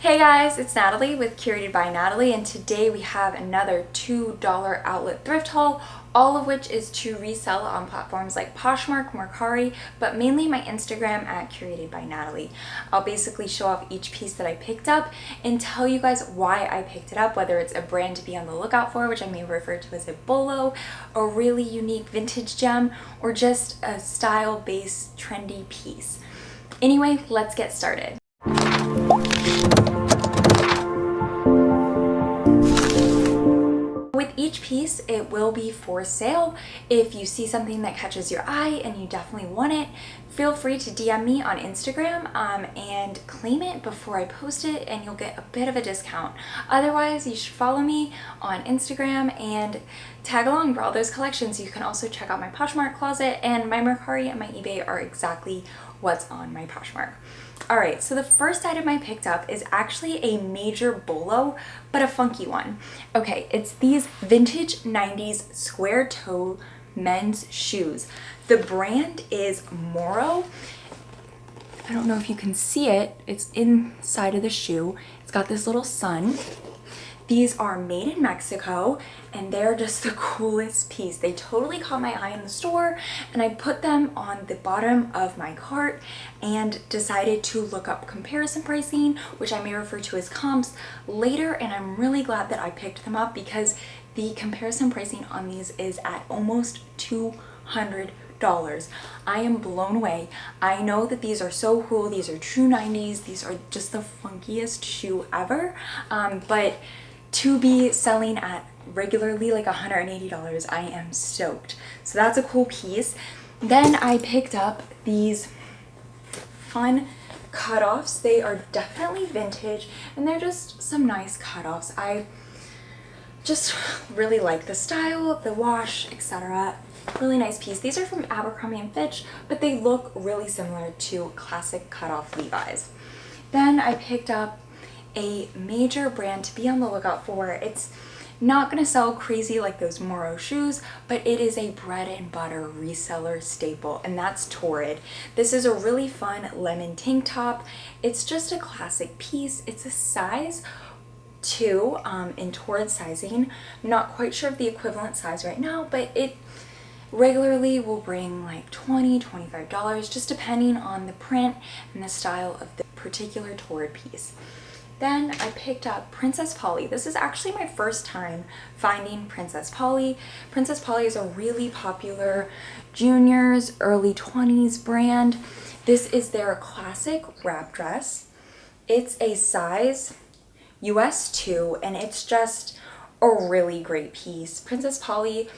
Hey guys, it's Natalie with Curated by Natalie, and today we have another $2 outlet thrift haul, all of which is to resell on platforms like Poshmark, Mercari, but mainly my Instagram at Curated by Natalie. I'll basically show off each piece that I picked up and tell you guys why I picked it up, whether it's a brand to be on the lookout for, which I may refer to as a bolo, a really unique vintage gem, or just a style-based trendy piece. Anyway, let's get started. With each piece, it will be for sale. If you see something that catches your eye and you definitely want it, feel free to DM me on Instagram and claim it before I post it, and you'll get a bit of a discount. Otherwise, you should follow me on Instagram and tag along for all those collections. You can also check out my Poshmark closet, and my Mercari and my eBay are exactly what's on my Poshmark. Alright, so the first item I picked up is actually a major bolo, but a funky one. Okay, it's these vintage 90s square toe men's shoes. The brand is Moro. I don't know if you can see it. It's inside of the shoe. It's got this little sun. These are made in Mexico, and they're just the coolest piece. They totally caught my eye in the store, and I put them on the bottom of my cart and decided to look up comparison pricing, which I may refer to as comps, later, and I'm really glad that I picked them up because the comparison pricing on these is at almost $200. I am blown away. I know that these are so cool. These are true 90s. These are just the funkiest shoe ever, but to be selling at regularly like $180, I am stoked. So that's a cool piece. Then I picked up these fun cutoffs. They are definitely vintage, and they're just some nice cutoffs. I just really like the style, the wash, etc. Really nice piece. These are from Abercrombie and Fitch, but they look really similar to classic cutoff Levi's. Then I picked up a major brand to be on the lookout for. It's not going to sell crazy like those Moro shoes, but it is a bread and butter reseller staple, and that's Torrid. This is a really fun lemon tank top. It's just a classic piece. It's a size 2 in Torrid sizing. I'm not quite sure of the equivalent size right now, but it regularly will bring like $20–$25, just depending on the print and the style of the particular Torrid piece. Then I picked up Princess Polly. This is actually my first time finding Princess Polly. Princess Polly is a really popular juniors, early 20s brand. This is their classic wrap dress. It's a size US 2, and it's just a really great piece. Princess Polly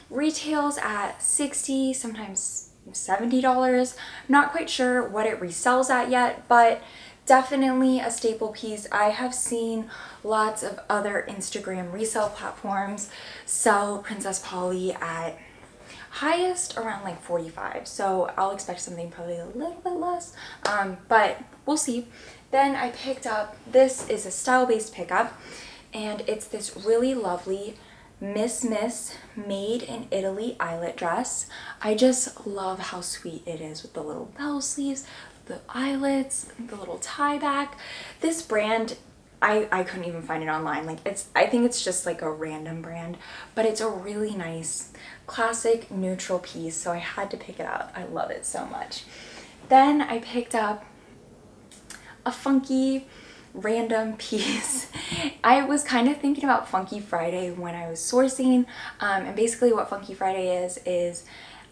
retails at $60, sometimes $70. Not quite sure what it resells at yet, but definitely a staple piece. I have seen lots of other Instagram resale platforms sell Princess Polly at highest around like $45, so I'll expect something probably a little bit less, but we'll see. Then I picked up, this is a style-based pickup, and it's this really lovely Miss made in Italy eyelet dress. I just love how sweet it is with the little bell sleeves, the eyelets, the little tie back. This brand, I couldn't even find it online. Like, I think it's just like a random brand, but it's a really nice classic neutral piece, so I had to pick it up. I love it so much. Then I picked up a funky random piece. I was kind of thinking about Funky Friday when I was sourcing, and basically what Funky Friday is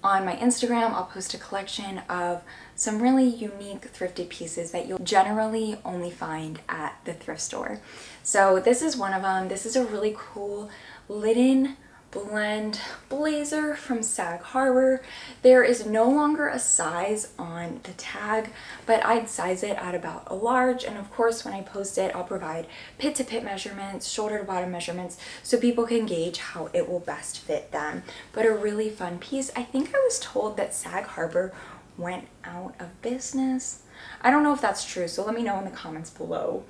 on my Instagram, I'll post a collection of some really unique thrifted pieces that you'll generally only find at the thrift store. So this is one of them. This is a really cool linen blend blazer from Sag Harbor. There is no longer a size on the tag, but I'd size it at about a large, and of course when I post it I'll provide pit to pit measurements, shoulder to bottom measurements, so people can gauge how it will best fit them. But a really fun piece. I think I was told that Sag Harbor went out of business. I don't know if that's true, so let me know in the comments below.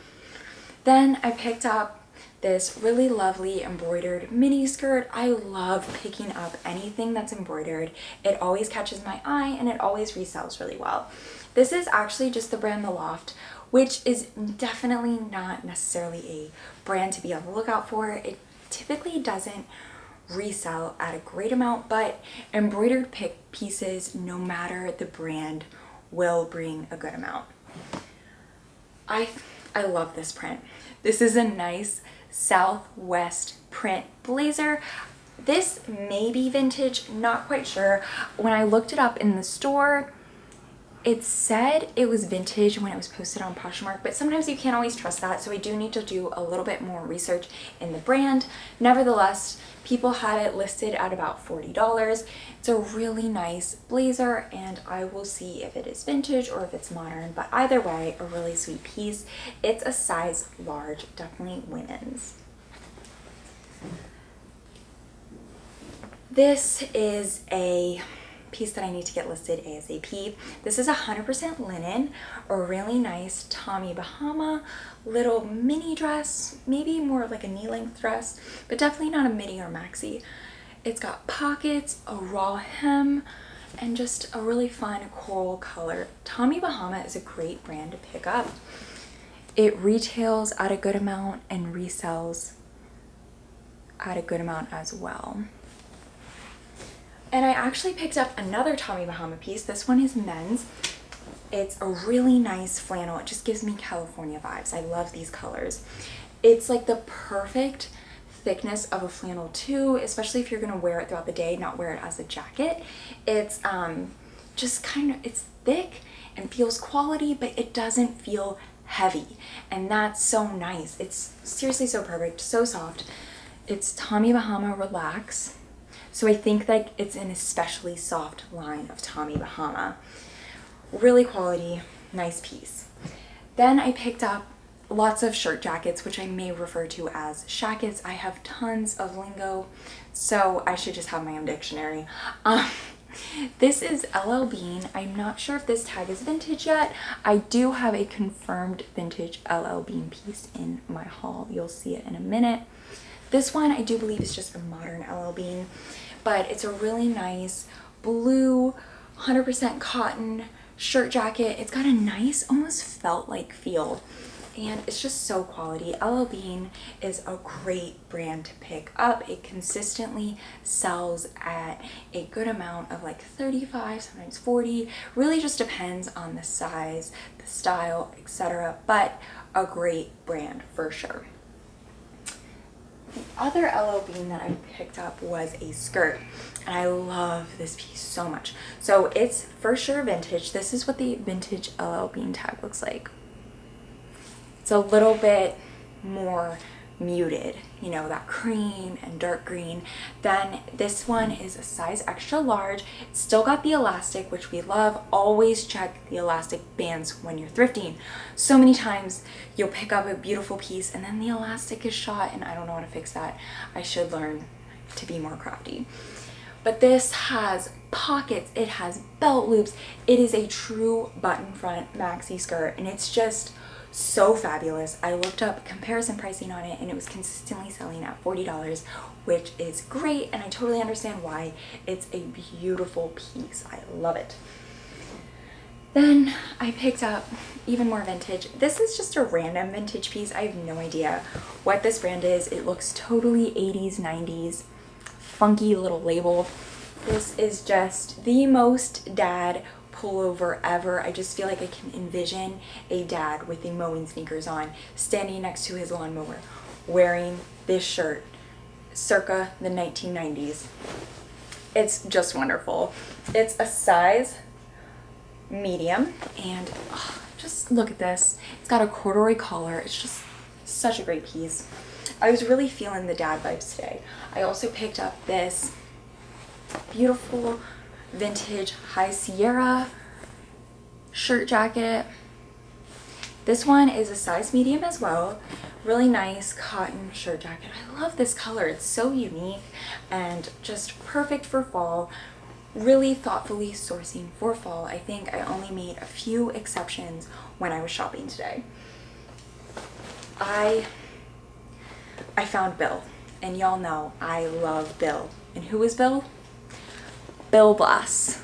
Then I picked up this really lovely embroidered mini skirt. I love picking up anything that's embroidered. It always catches my eye, and it always resells really well. This is actually just the brand The Loft. which is definitely not necessarily a brand to be on the lookout for. It typically doesn't resell at a great amount, but embroidered pieces, no matter the brand, will bring a good amount. I love this print. This is a nice Southwest print blazer. This may be vintage, not quite sure. When I looked it up in the store, it said it was vintage when it was posted on Poshmark, but sometimes you can't always trust that, so I do need to do a little bit more research in the brand. Nevertheless, people had it listed at about $40. It's a really nice blazer, and I will see if it is vintage or if it's modern, but either way, a really sweet piece. It's a size large, definitely women's. This is a piece that I need to get listed ASAP. This is 100% linen, a really nice Tommy Bahama little mini dress, maybe more like a knee-length dress, but definitely not a midi or maxi. It's got pockets, a raw hem, and just a really fun coral color. Tommy Bahama is a great brand to pick up. It retails at a good amount and resells at a good amount as well. And I actually picked up another Tommy Bahama piece. This one is men's. It's a really nice flannel. It just gives me California vibes. I love these colors. It's like the perfect thickness of a flannel too, especially if you're gonna wear it throughout the day, not wear it as a jacket. It's just kind of, it's thick and feels quality, but it doesn't feel heavy. And that's so nice. It's seriously so perfect, so soft. It's Tommy Bahama Relax. So I think like it's an especially soft line of Tommy Bahama. Really quality, nice piece. Then I picked up lots of shirt jackets, which I may refer to as shackets. I have tons of lingo, so I should just have my own dictionary. This is LL Bean. I'm not sure if this tag is vintage yet. I do have a confirmed vintage LL Bean piece in my haul. You'll see it in a minute. This one I do believe is just a modern LL Bean, but it's a really nice blue, 100% cotton shirt jacket. It's got a nice, almost felt-like feel, and it's just so quality. LL Bean is a great brand to pick up. It consistently sells at a good amount of like 35, sometimes 40. Really just depends on the size, the style, etc., but a great brand for sure. The other LL Bean that I picked up was a skirt, and I love this piece so much. So it's for sure vintage. This is what the vintage LL Bean tag looks like. It's a little bit more muted, you know, that cream and dark green. Then this one is a size extra large. It's still got the elastic, which we love. Always check the elastic bands when you're thrifting. So many times you'll pick up a beautiful piece and then the elastic is shot, and I don't know how to fix that. I should learn to be more crafty. But this has pockets, it has belt loops. It is a true button front maxi skirt, and it's just so fabulous. I looked up comparison pricing on it, and it was consistently selling at $40, which is great, and I totally understand why. It's a beautiful piece. I love it. Then I picked up even more vintage. This is just a random vintage piece. I have no idea what this brand is. It looks totally 80s, 90s, funky little label. This is just the most dad pullover ever. I just feel like I can envision a dad with the mowing sneakers on, standing next to his lawnmower, wearing this shirt circa the 1990s. It's just wonderful. It's a size medium, and just look at this. It's got a corduroy collar. It's just such a great piece. I was really feeling the dad vibes today. I also picked up this beautiful vintage High Sierra shirt jacket. This one is a size medium as well. Really nice cotton shirt jacket. I love this color. It's so unique and just perfect for fall. Really thoughtfully sourcing for fall. I think I only made a few exceptions when I was shopping today. I found Bill, and y'all know I love Bill. And who is Bill? Bill Blass.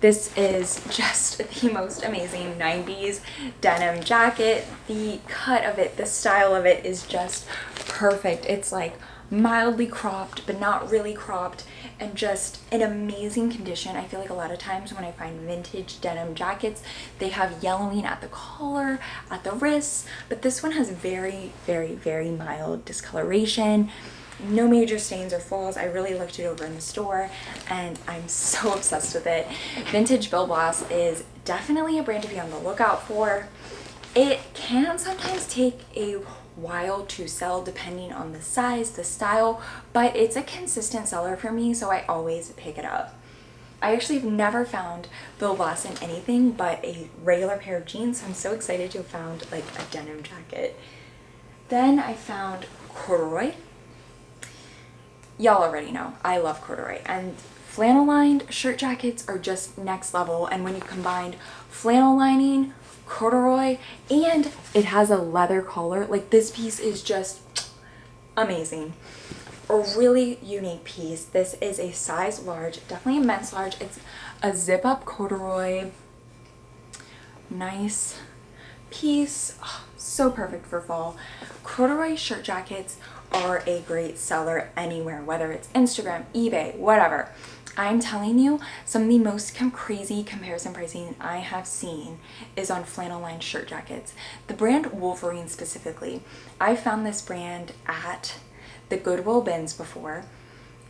This is just the most amazing 90s denim jacket. The cut of it, the style of it is just perfect. It's like mildly cropped, but not really cropped, and just in amazing condition. I feel like a lot of times when I find vintage denim jackets, they have yellowing at the collar, at the wrists, but this one has very, very, very mild discoloration. No major stains or falls. I really looked it over in the store and I'm so obsessed with it. Vintage Bill Blass is definitely a brand to be on the lookout for. It can sometimes take a while to sell depending on the size, the style, but it's a consistent seller for me, so I always pick it up. I actually have never found Bill Blass in anything but a regular pair of jeans, so I'm so excited to have found like a denim jacket. Then I found corduroy. Y'all already know I love corduroy, and flannel lined shirt jackets are just next level. And when you combine flannel lining, corduroy, and it has a leather collar, like this piece is just amazing. A really unique piece. This is a size large, definitely a men's large. It's a zip up corduroy, nice piece. Oh, so perfect for fall. Corduroy shirt jackets are a great seller anywhere, whether it's Instagram, eBay, whatever. I'm telling you, some of the most crazy comparison pricing I have seen is on flannel lined shirt jackets. The brand Wolverine specifically. I found this brand at the Goodwill bins before,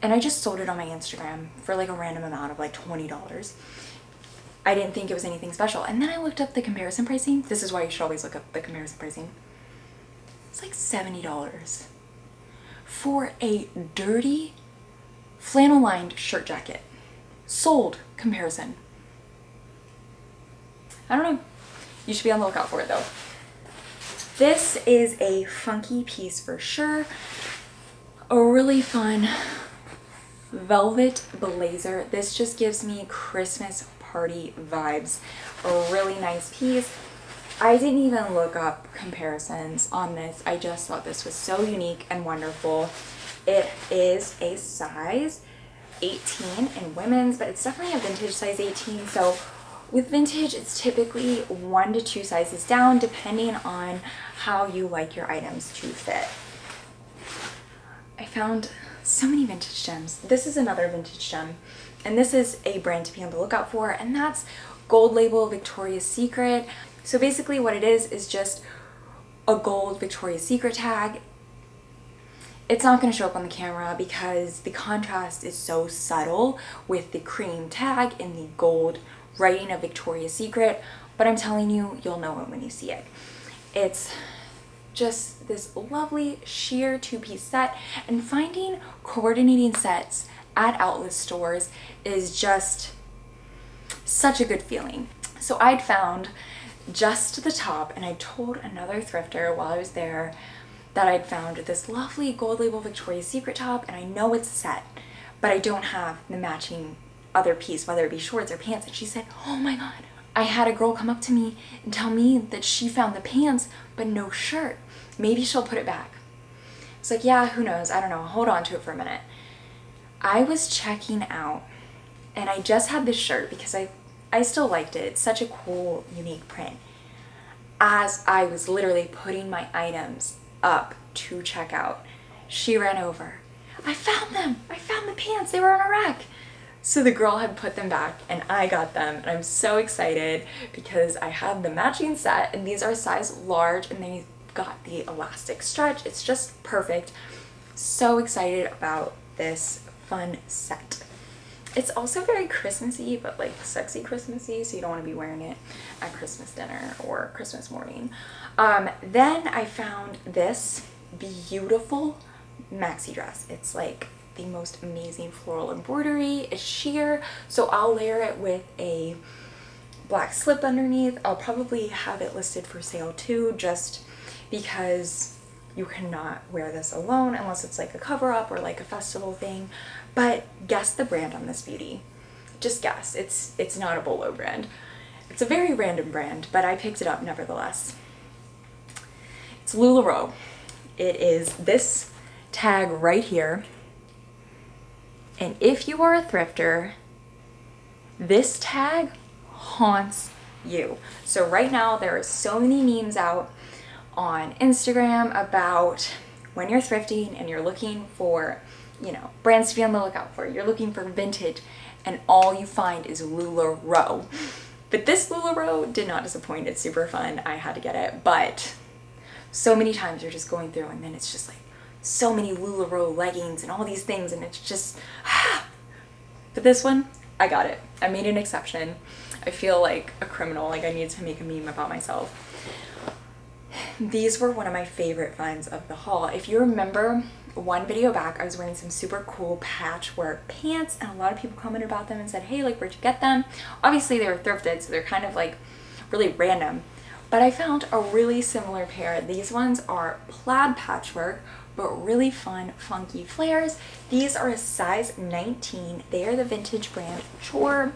and I just sold it on my Instagram for like a random amount of like $20. I didn't think it was anything special. And then I looked up the comparison pricing. This is why you should always look up the comparison pricing. It's like $70 for a dirty flannel lined shirt jacket. Sold comparison. I don't know. You should be on the lookout for it though. This is a funky piece for sure. A really fun velvet blazer. This just gives me Christmas party vibes. A really nice piece. I didn't even look up comparisons on this. I just thought this was so unique and wonderful. It is a size 18 in women's, but it's definitely a vintage size 18. So with vintage, it's typically 1 to 2 sizes down, depending on how you like your items to fit. I found so many vintage gems. This is another vintage gem, and this is a brand to be on the lookout for, and that's Gold Label Victoria's Secret. So basically what it is just a gold Victoria's Secret tag. It's not going to show up on the camera because the contrast is so subtle with the cream tag and the gold writing of Victoria's Secret, but I'm telling you, you'll know it when you see it. It's just this lovely sheer 2-piece set, and finding coordinating sets at outlet stores is just such a good feeling. So I'd found just the top, and I told another thrifter while I was there that I'd found this lovely Gold Label Victoria's Secret top, and I know it's a set, but I don't have the matching other piece, whether it be shorts or pants. And she said, oh my God, I had a girl come up to me and tell me that she found the pants but no shirt. Maybe she'll put it back. It's like, yeah, who knows? I don't know. Hold on to it for a minute. I was checking out, and I just had this shirt because I still liked it. It's such a cool, unique print. As I was literally putting my items up to check out, she ran over. I found them. I found the pants. They were on a rack. So the girl had put them back and I got them, and I'm so excited because I have the matching set, and these are size large, and they got the elastic stretch. It's just perfect. So excited about this fun set. It's also very Christmassy, but like sexy Christmassy, so you don't want to be wearing it at Christmas dinner or Christmas morning. Then I found this beautiful maxi dress. It's like the most amazing floral embroidery. It's sheer, so I'll layer it with a black slip underneath. I'll probably have it listed for sale too, just because you cannot wear this alone unless it's like a cover up or like a festival thing. But guess the brand on this beauty. Just guess. It's not a Bolo brand. It's a very random brand, but I picked it up nevertheless. It's LuLaRoe. It is this tag right here. And if you are a thrifter This tag haunts you. So right now there are so many memes out on Instagram about when you're thrifting and you're looking for, you know, brands to be on the lookout for. You're looking for vintage and all you find is LuLaRoe. But this LuLaRoe did not disappoint. It's super fun. I had to get it. But so many times you're just going through and then it's just like so many LuLaRoe leggings and all these things and it's just But this one, I got it. I made an exception. I feel like a criminal, like I need to make a meme about myself. These were one of my favorite finds of the haul. If you remember one video back, I was wearing some super cool patchwork pants and a lot of people commented about them and said, hey, like, where'd you get them? Obviously they were thrifted, so they're kind of like really random. But I found a really similar pair. These ones are plaid patchwork, but really fun, funky flares. These are a size 19. They are the vintage brand Chore.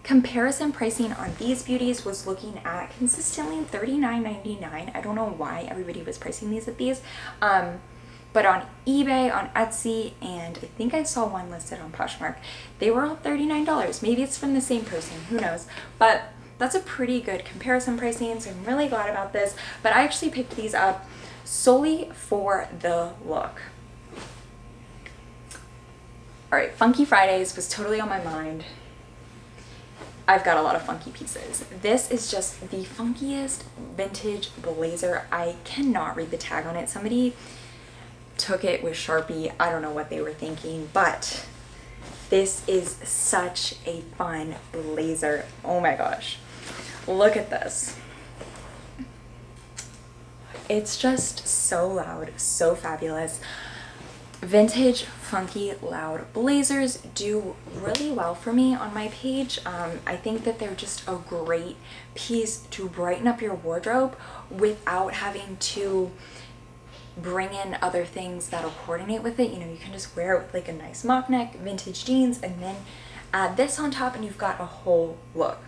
Comparison pricing on these beauties was looking at consistently $39.99. I don't know why everybody was pricing these at these. But on eBay, on Etsy, and I think I saw one listed on Poshmark, they were all $39. Maybe it's from the same person, who knows. But that's a pretty good comparison pricing, so I'm really glad about this. But I actually picked these up solely for the look. All right, Funky Fridays was totally on my mind. I've got a lot of funky pieces. This is just the funkiest vintage blazer. I cannot read the tag on it. Somebody took it with Sharpie. I don't know what they were thinking, but this is such a fun blazer. Oh my gosh. Look at this. It's just so loud, so fabulous. Vintage, funky, loud blazers do really well for me on my page. I think that they're just a great piece to brighten up your wardrobe without having to bring in other things that'll coordinate with it. You know, you can just wear it with like a nice mock neck, vintage jeans, and then add this on top and you've got a whole look.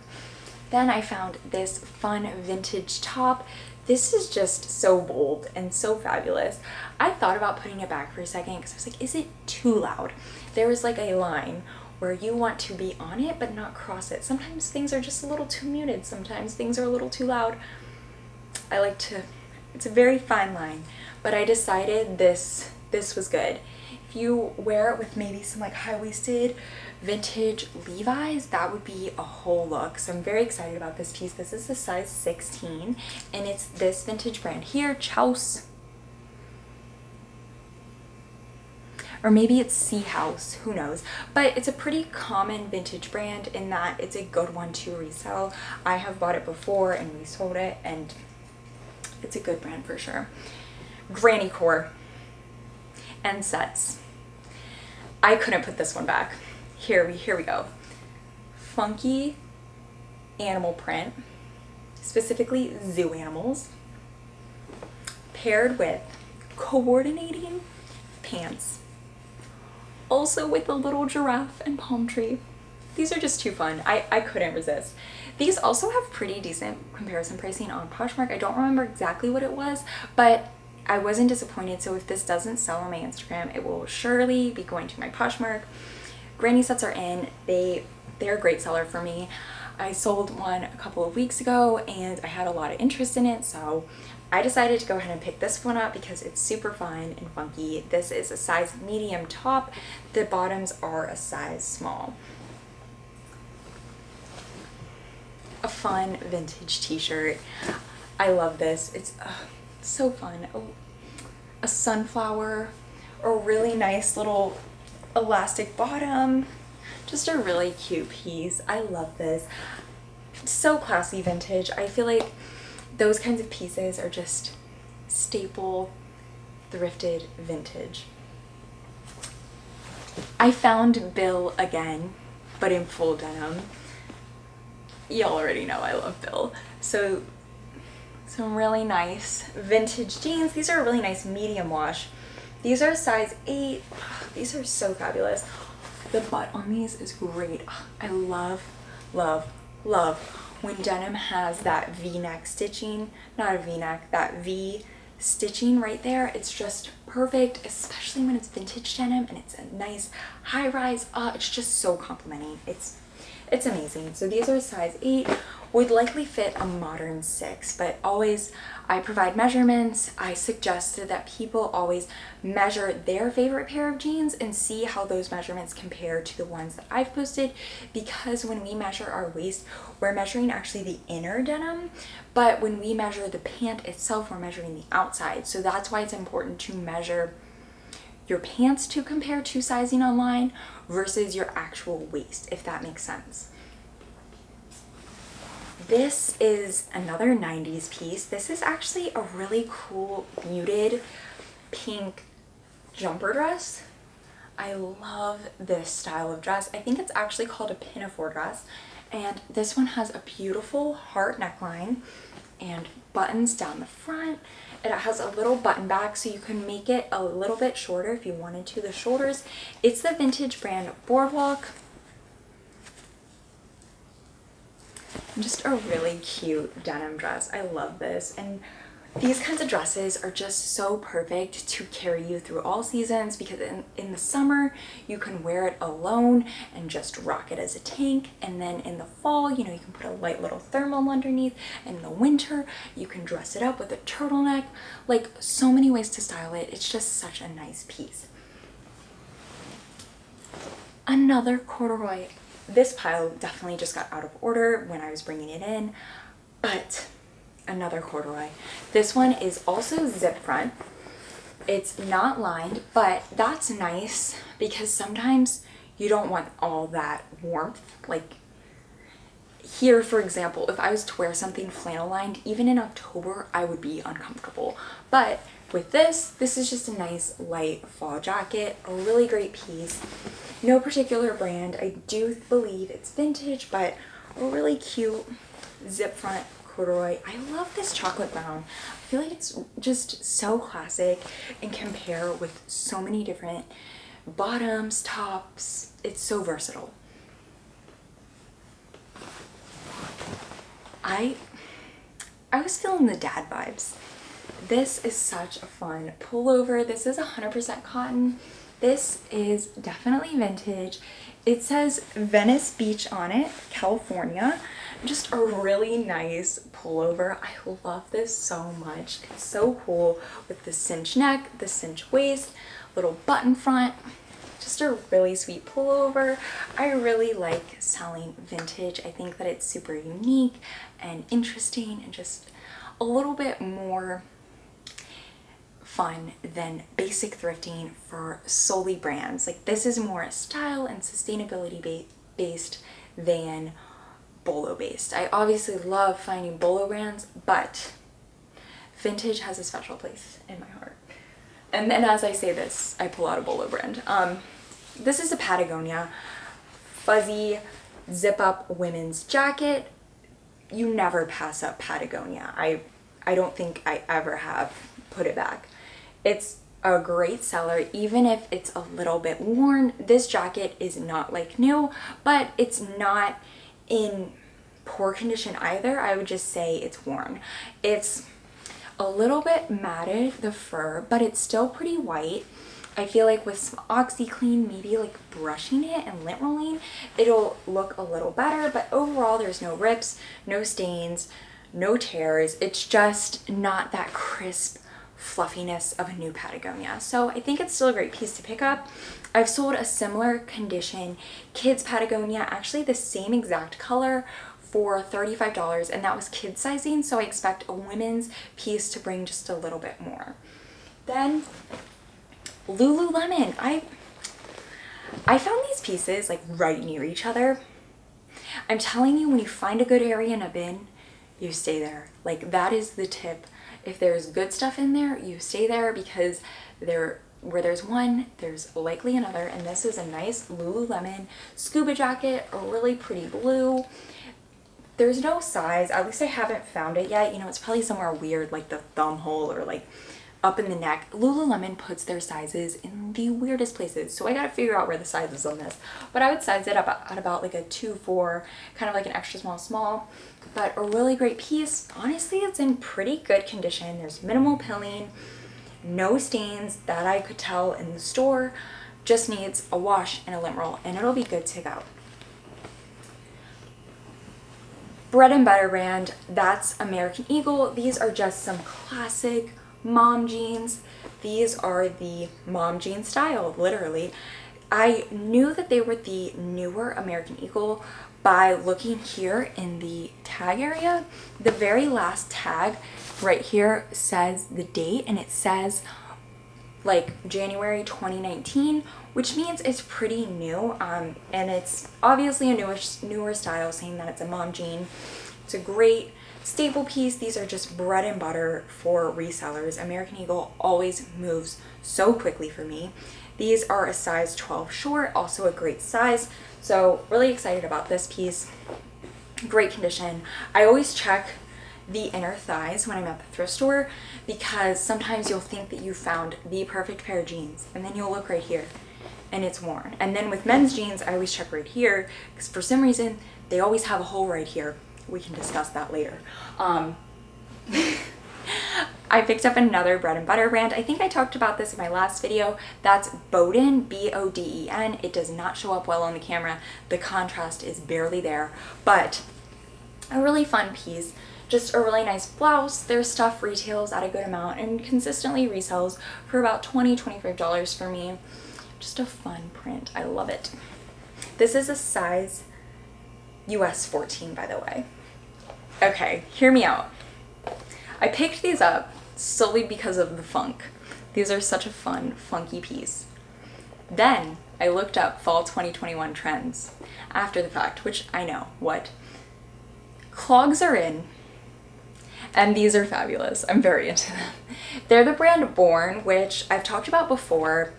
Then I found this fun vintage top. This is just so bold and so fabulous. I thought about putting it back for a second because I was like, is it too loud? There is like a line where you want to be on it but not cross it. Sometimes things are just a little too muted. Sometimes things are a little too loud. I like to, it's a very fine line, but I decided this was good. If you wear it with maybe some like high-waisted vintage Levi's, that would be a whole look. So I'm very excited about this piece. This is a size 16 and it's this vintage brand here, Chouse. Or maybe it's Sea House, who knows. But it's a pretty common vintage brand in that it's a good one to resell. I have bought it before and resold it and it's a good brand for sure. Granny Core and Sets. I couldn't put this one back. Here we go. Funky animal print, specifically zoo animals, paired with coordinating pants, also with a little giraffe and palm tree. These are just too fun. I couldn't resist. These also have pretty decent comparison pricing on Poshmark. I don't remember exactly what it was, but I wasn't disappointed. So if this doesn't sell on my Instagram, it will surely be going to my Poshmark. Granny sets are in. They're a great seller for me. I sold one a couple of weeks ago and I had a lot of interest in it, so I decided to go ahead and pick this one up because it's super fun and funky. This is a size medium top. The bottoms are a size small. A fun vintage t-shirt. I love this. It's so fun. A sunflower, a really nice little elastic bottom, just a really cute piece. I love this. So classy vintage. I feel like those kinds of pieces are just staple thrifted vintage. I found Bill again, but in full denim. Y'all already know I love Bill. So some really nice vintage jeans. These are a really nice medium wash. These are size 8. These are so fabulous. The butt on these is great. I love, love, love when denim has that V-neck stitching. Not a V-neck, that V stitching right there. It's just perfect, especially when it's vintage denim and it's a nice high rise. It's just so complimenting. It's amazing. So these are size 8, would likely fit a modern 6, but always I provide measurements. I suggested that people always measure their favorite pair of jeans and see how those measurements compare to the ones that I've posted, because when we measure our waist, we're measuring actually the inner denim, but when we measure the pant itself, we're measuring the outside. So that's why it's important to measure your pants to compare to sizing online versus your actual waist, if that makes sense. This is another 90s piece. This is actually a really cool muted pink jumper dress. I love this style of dress. I think it's actually called a pinafore dress. And this one has a beautiful heart neckline and buttons down the front. It has a little button back, so you can make it a little bit shorter if you wanted to. The shoulders, it's the vintage brand Boardwalk. Just a really cute denim dress. I love this. And these kinds of dresses are just so perfect to carry you through all seasons, because in the summer you can wear it alone and just rock it as a tank, and then in the fall, you know, you can put a light little thermal underneath, and in the winter you can dress it up with a turtleneck. Like, so many ways to style it. It's just such a nice piece. Another corduroy. This pile definitely just got out of order when I was bringing it in, but another corduroy. This one is also zip front. It's not lined, but that's nice because sometimes you don't want all that warmth. Like here, for example, if I was to wear something flannel lined, even in October, I would be uncomfortable. But with this is just a nice light fall jacket, a really great piece. No particular brand. I do believe it's vintage, but a really cute zip front corduroy. I love this chocolate brown. I feel like it's just so classic and can pair with so many different bottoms, tops. It's so versatile. I was feeling the dad vibes. This is such a fun pullover. This is 100% cotton. This is definitely vintage. It says Venice Beach on it, California. Just a really nice pullover. I love this so much. It's so cool with the cinch neck, the cinch waist, little button front. Just a really sweet pullover. I really like selling vintage. I think that it's super unique and interesting and just a little bit more fun than basic thrifting for solely brands. Like, this is more style and sustainability based than bolo based. I obviously love finding bolo brands, but vintage has a special place in my heart. And then as I say this, I pull out a bolo brand. This is a Patagonia fuzzy zip up women's jacket. You never pass up Patagonia. I don't think I ever have put it back. It's a great seller, even if it's a little bit worn. This jacket is not like new, but it's not in poor condition either. I would just say it's worn. It's a little bit matted, the fur, but it's still pretty white. I feel like with some OxyClean, maybe like brushing it and lint rolling, it'll look a little better, but overall there's no rips, no stains, no tears. It's just not that crisp fluffiness of a new Patagonia. So I think it's still a great piece to pick up. I've sold a similar condition kids Patagonia, actually the same exact color, for $35, and that was kid sizing, so I expect a women's piece to bring just a little bit more. Then Lululemon. I found these pieces like right near each other. I'm telling you, when you find a good area in a bin, you stay there. Like, that is the tip. If there's good stuff in there, you stay there, because where there's one, there's likely another. And this is a nice Lululemon scuba jacket, a really pretty blue. There's no size, at least I haven't found it yet. You know, it's probably somewhere weird, like the thumb hole or like up in the neck. Lululemon puts their sizes in the weirdest places, so I gotta figure out where the size is on this. But I would size it up at about like a 2-4, kind of like an extra small, but a really great piece. Honestly, it's in pretty good condition. There's minimal pilling, no stains that I could tell in the store. Just needs a wash and a lint roll, and it'll be good to go. bread and butter brand, that's American Eagle. These are just some classic mom jeans. These are the mom jean style, literally. I knew that they were the newer American Eagle by looking here in the tag area. The very last tag right here says the date, and it says like January 2019, which means it's pretty new, and it's obviously a newer style, saying that it's a mom jean. It's a great staple piece. These are just bread and butter for resellers. American Eagle always moves so quickly for me. These are a size 12 short, also a great size. So really excited about this piece. Great condition. I always check the inner thighs when I'm at the thrift store, because sometimes you'll think that you found the perfect pair of jeans, and then you'll look right here and it's worn. And then with men's jeans, I always check right here, because for some reason they always have a hole right here. We can discuss that later. I picked up another bread and butter brand. I think I talked about this in my last video. That's Boden, B-O-D-E-N. It does not show up well on the camera. The contrast is barely there, but a really fun piece. Just a really nice blouse. Their stuff retails at a good amount and consistently resells for about $20, $25 for me. Just a fun print. I love it. This is a size US 14, by the way. Okay, hear me out. I picked these up solely because of the funk. These are such a fun, funky piece. Then I looked up fall 2021 trends after the fact, which I know, what? Clogs are in, and these are fabulous. I'm very into them. They're the brand Born, which I've talked about before.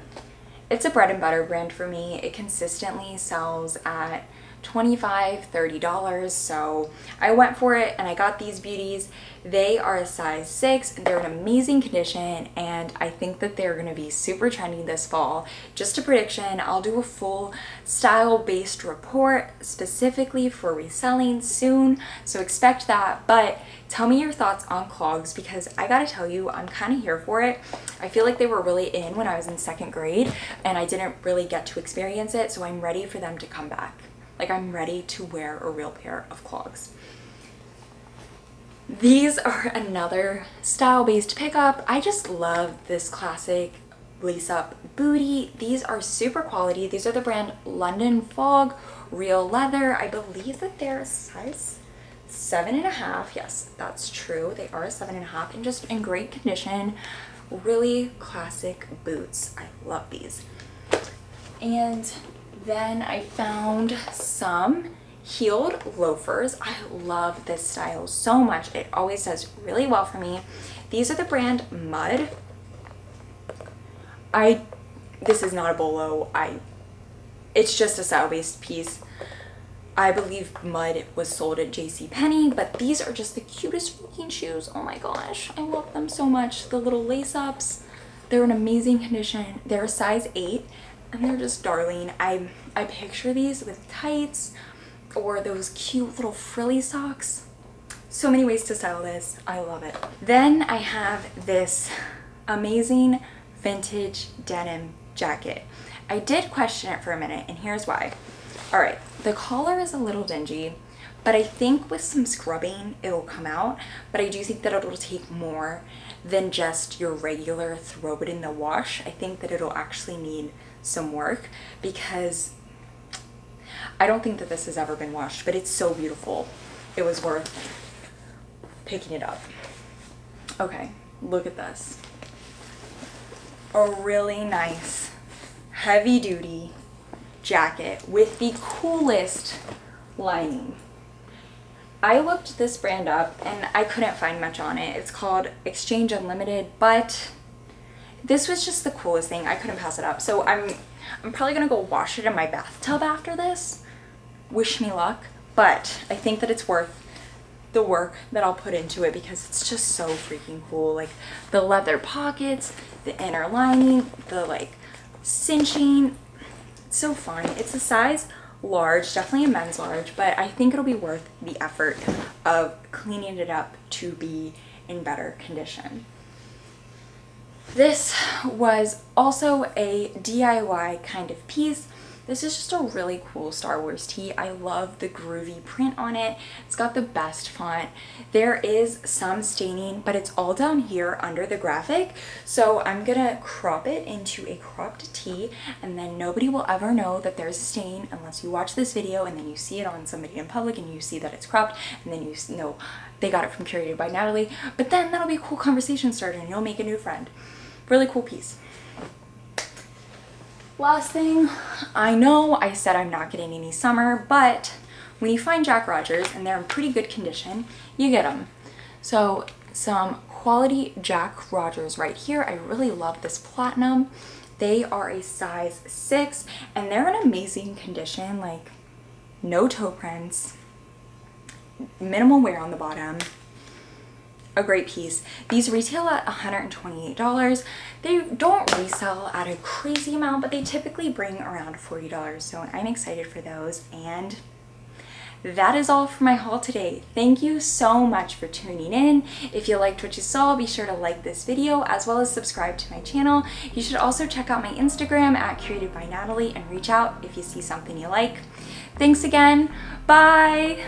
It's a bread and butter brand for me. It consistently sells at $25, $30, so I went for it and I got these beauties. They are a size 6, they're in amazing condition, and I think that they're going to be super trendy this fall. Just a prediction, I'll do a full style-based report specifically for reselling soon, so expect that. But tell me your thoughts on clogs, because I gotta tell you, I'm kind of here for it. I feel like they were really in when I was in 2nd grade, and I didn't really get to experience it, so I'm ready for them to come back. Like, I'm ready to wear a real pair of clogs. These are another style-based pickup. I just love this classic lace-up booty. These are super quality. These are the brand London Fog, real leather. I believe that they're a size 7.5. Yes, that's true. They are a 7.5 and just in great condition. Really classic boots. I love these. And then I found some heeled loafers. I love this style so much. It always does really well for me. These are the brand Mud. This is not a bolo. It's just a style-based piece. I believe Mud was sold at JCPenney, but these are just the cutest freaking shoes. Oh my gosh, I love them so much. The little lace-ups, they're in amazing condition. They're a size 8. And they're just darling. I picture these with tights or those cute little frilly socks. So many ways to style this. I love it. Then I have this amazing vintage denim jacket. I did question it for a minute, and here's why. All right, the collar is a little dingy, but I think with some scrubbing it'll come out. But I do think that it'll take more than just your regular throw it in the wash. I think that it'll actually need some work, because I don't think that this has ever been washed, but it's so beautiful. It was worth picking it up. Okay, look at this. A really nice heavy duty jacket with the coolest lining. I looked this brand up and I couldn't find much on it. It's called Exchange Unlimited, but this was just the coolest thing. I couldn't pass it up. So I'm probably gonna go wash it in my bathtub after this. Wish me luck. But I think that it's worth the work that I'll put into it, because it's just so freaking cool. Like the leather pockets, the inner lining, the like cinching. It's so fun. It's a size large, definitely a men's large, but I think it'll be worth the effort of cleaning it up to be in better condition. This was also a DIY kind of piece. This is just a really cool Star Wars tee. I love the groovy print on it. It's got the best font. There is some staining, but it's all down here under the graphic. So I'm gonna crop it into a cropped tee, and then nobody will ever know that there's a stain unless you watch this video and then you see it on somebody in public and you see that it's cropped, and then you know they got it from Curated by Natalie. But then that'll be a cool conversation starter and you'll make a new friend. Really cool piece. Last thing, I know I said I'm not getting any summer, but when you find Jack Rogers and they're in pretty good condition, you get them. So some quality Jack Rogers right here. I really love this platinum. They are a size 6 and they're in amazing condition, like no toe prints, minimal wear on the bottom. A great piece. These retail at $128. They don't resell at a crazy amount, but they typically bring around $40. So I'm excited for those. And that is all for my haul today. Thank you so much for tuning in. If you liked what you saw, be sure to like this video as well as subscribe to my channel. You should also check out my Instagram at Curated by Natalie and reach out if you see something you like. Thanks again. Bye.